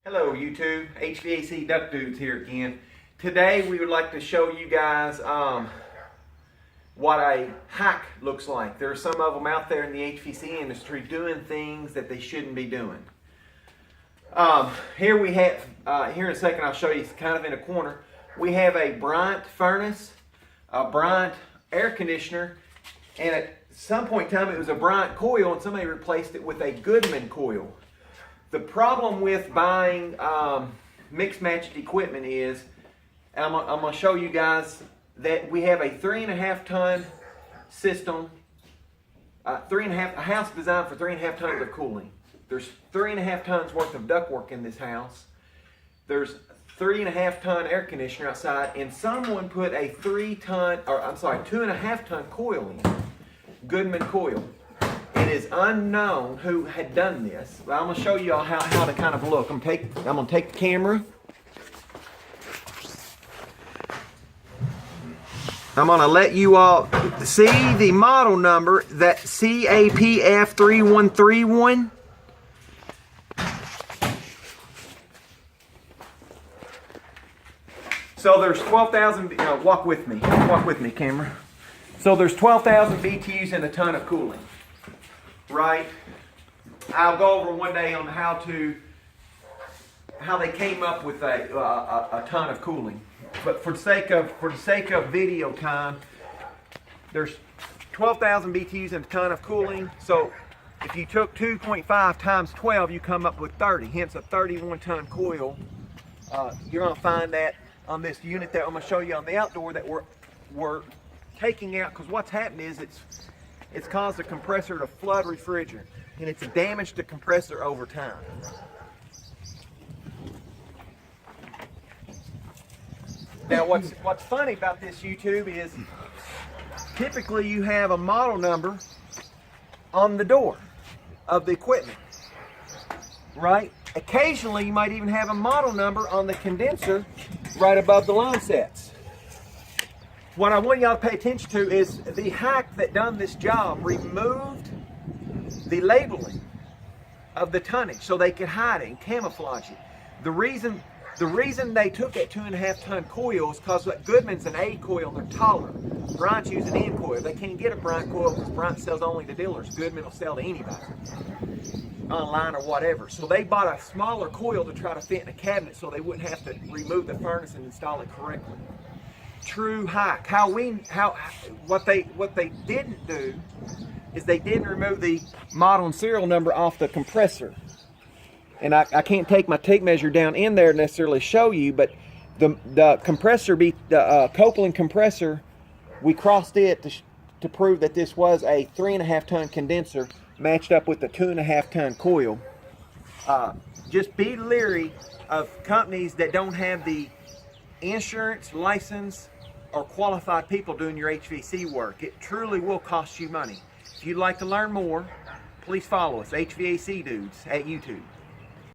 Hello YouTube, HVAC Duck Dudes here again. Today we would like to show you guys what a hack looks like. There are some of them out there in the HVAC industry doing things that they shouldn't be doing. Here we have, here in a second I'll show you, it's kind of in a corner. We have a Bryant furnace, a Bryant air conditioner, and at some point in time it was a Bryant coil and somebody replaced it with a Goodman coil. The problem with buying mixed matched equipment is, I'm going to show you guys that we have a 3.5 ton system, a house designed for 3.5 tons of cooling. There's 3.5 tons worth of ductwork in this house. There's 3.5 ton air conditioner outside, and someone put a 2.5 ton coil in, Goodman coil. It is unknown who had done this, but I'm going to show you all how to kind of look. I'm going to take the camera. I'm going to let you all see the model number, that CAPF3131. So there's 12,000, walk with me, camera. So there's 12,000 BTUs in a ton of cooling. Right? I'll go over one day on how they came up with a ton of cooling. But for the sake of video time, there's 12,000 BTUs in a ton of cooling. So if you took 2.5 times 12, you come up with 30. Hence a 31 ton coil. You're going to find that on this unit that I'm going to show you on the outdoor that we're taking out, because what's happened is it's caused the compressor to flood refrigerant, and it's damaged the compressor over time. Now what's funny about this, YouTube, is typically you have a model number on the door of the equipment, right? Occasionally you might even have a model number on the condenser right above the line sets. What I want y'all to pay attention to is the hack that done this job removed the labeling of the tonnage so they could hide it and camouflage it. The reason they took that 2.5 ton coil is because Goodman's an A coil and they're taller. Bryant's using an N coil. They can't get a Bryant coil because Bryant sells only to dealers. Goodman will sell to anybody, online or whatever. So they bought a smaller coil to try to fit in a cabinet so they wouldn't have to remove the furnace and install it correctly. True hack. What they didn't do is they didn't remove the model and serial number off the compressor. And I can't take my tape measure down in there to necessarily show you, but the compressor, the Copeland compressor, we crossed it to prove that this was a 3.5 ton condenser matched up with the 2.5 ton coil. Just be leery of companies that don't have the insurance, license, or qualified people doing your HVAC work. It truly will cost you money. If you'd like to learn more, please follow us, HVAC Dudes, at YouTube.